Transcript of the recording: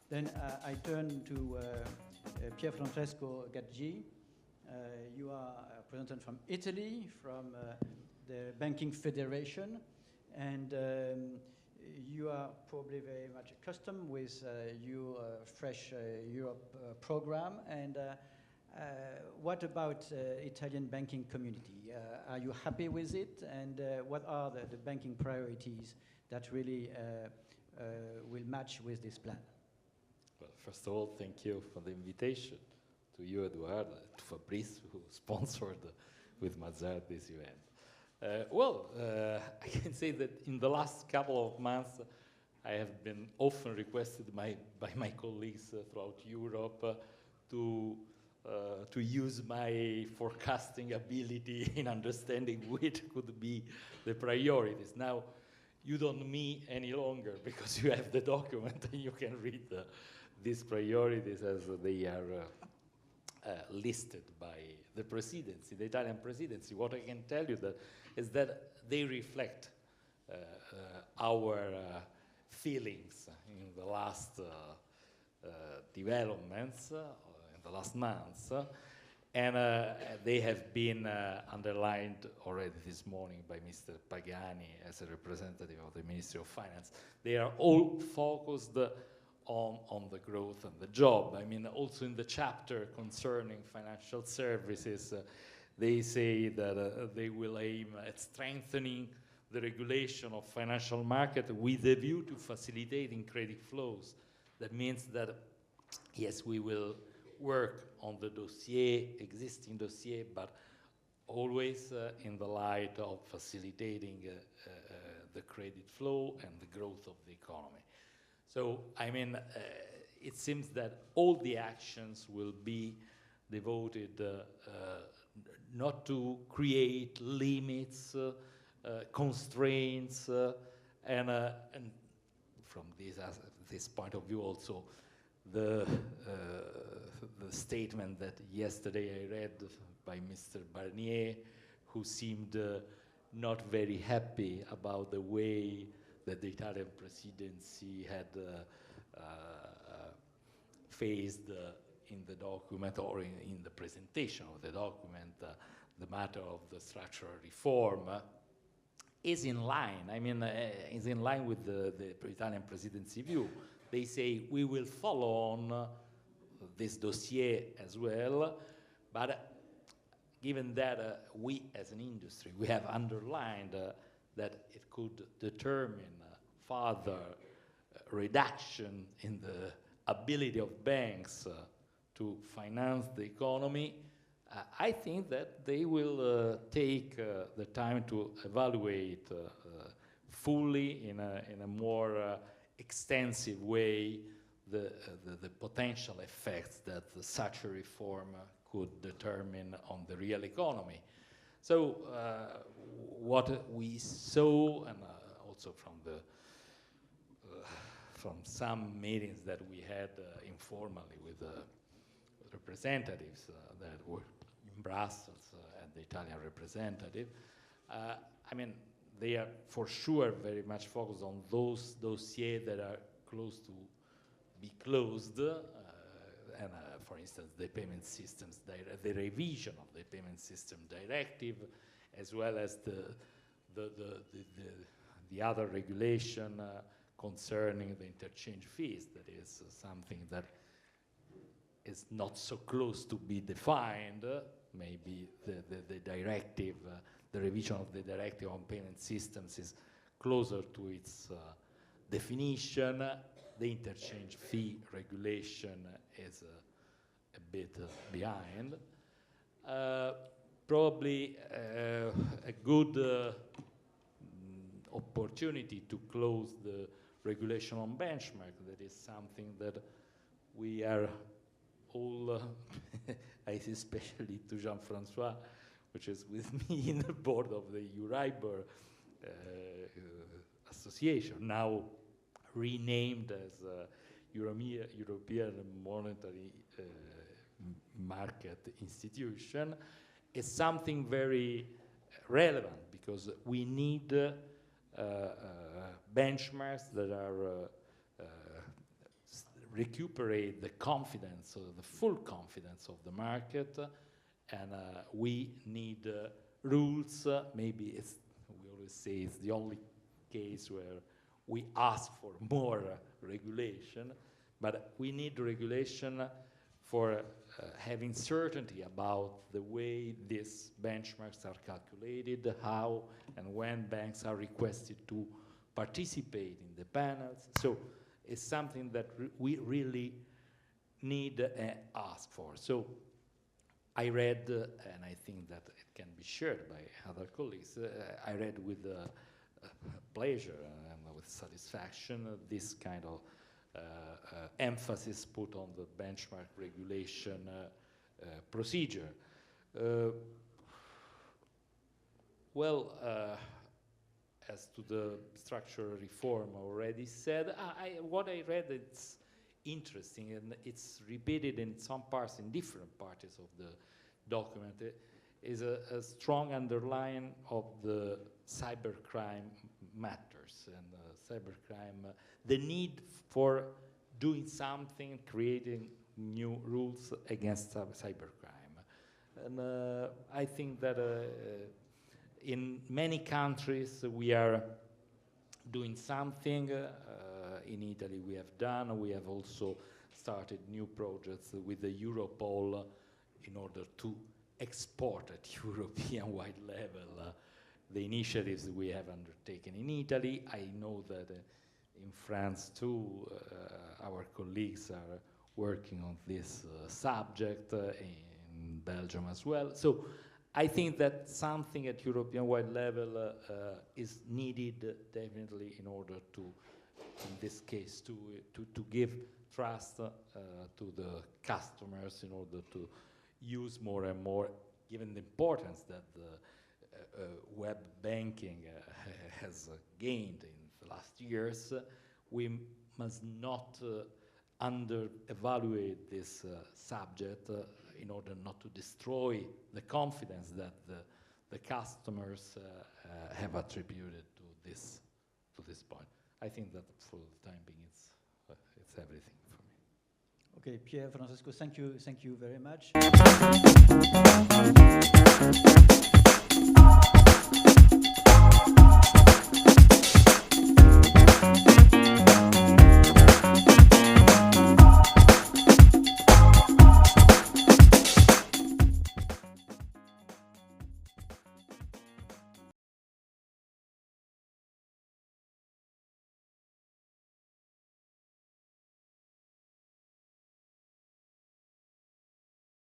Then I turn to Pierfransceco GAGGI. You are a representative from Italy, from the Banking Federation, and you are probably very much accustomed with your Fresh Europe program. And what about Italian banking community? Are you happy with it? And what are the banking priorities that really will match with this plan? Well, first of all, thank you for the invitation, to you, Eduard, to Fabrice, who sponsored with Mazar this event. I can say that in the last couple of months, I have been often requested by my colleagues throughout Europe to use my forecasting ability in understanding which could be the priorities. Now, you don't need me any longer because you have the document and you can read these priorities as they are listed by the presidency, the Italian presidency. What I can tell you is that they reflect our feelings in the last developments, in the last months, and they have been underlined already this morning by Mr. Pagani as a representative of the Ministry of Finance. They are all focused on the growth and the job. I mean, also in the chapter concerning financial services, they say that they will aim at strengthening the regulation of financial market with a view to facilitating credit flows. That means that, yes, we will work on the dossier, existing dossier, but always in the light of facilitating the credit flow and the growth of the economy. So, I mean, it seems that all the actions will be devoted not to create limits, constraints, and from this point of view also, the statement that yesterday I read by Mr. Barnier, who seemed not very happy about the way that the Italian presidency had faced in the document or in the presentation of the document, the matter of the structural reform, is in line. I mean, is in line with the Italian presidency view. They say we will follow on this dossier as well, but given that we as an industry, we have underlined that it could determine further reduction in the ability of banks to finance the economy, I think that they will take the time to evaluate fully in a more extensive way the potential effects that such a reform could determine on the real economy. So what we saw, and also from some meetings that we had informally with representatives that were in Brussels and the Italian representative, I mean, they are for sure very much focused on those dossiers that are close to be closed, and for instance, the payment systems, the revision of the payment system directive, as well as the other regulation concerning the interchange fees. That is something that is not so close to be defined. Maybe the directive, the revision of the directive on payment systems is closer to its definition. The interchange fee regulation is a bit behind. Probably a good opportunity to close the regulation on benchmark. That is something that we are all, I see especially to Jean-Francois, which is with me in the board of the Euribor Association, now renamed as European Monetary Market Institution, is something very relevant, because we need benchmarks that are recuperate the confidence, the full confidence of the market, and we need rules. Maybe it's, we always say it's the only case where we ask for more regulation, but we need regulation for having certainty about the way these benchmarks are calculated, how and when banks are requested to participate in the panels. So it's something that we really need and ask for. So I read, and I think that it can be shared by other colleagues, I read with pleasure and with satisfaction this kind of emphasis put on the benchmark regulation procedure. As to the structural reform already said, what I read, it's interesting, and it's repeated in some parts, in different parts of the document, is a strong underline of the cybercrime matters, and cybercrime, the need for doing something, creating new rules against cybercrime. And I think that in many countries we are doing something. In Italy we have done. We have also started new projects with the Europol in order to export at European-wide level the initiatives we have undertaken in Italy. I know that in France too, our colleagues are working on this subject, in Belgium as well. So I think that something at European-wide level is needed definitely in order to, in this case, to give trust to the customers in order to use more and more, given the importance that the web banking has gained in the last years. We must not under-evaluate this subject in order not to destroy the confidence that the customers have attributed to this point. I think that for the time being it's everything for me. Okay, Pierfransceco, thank you very much.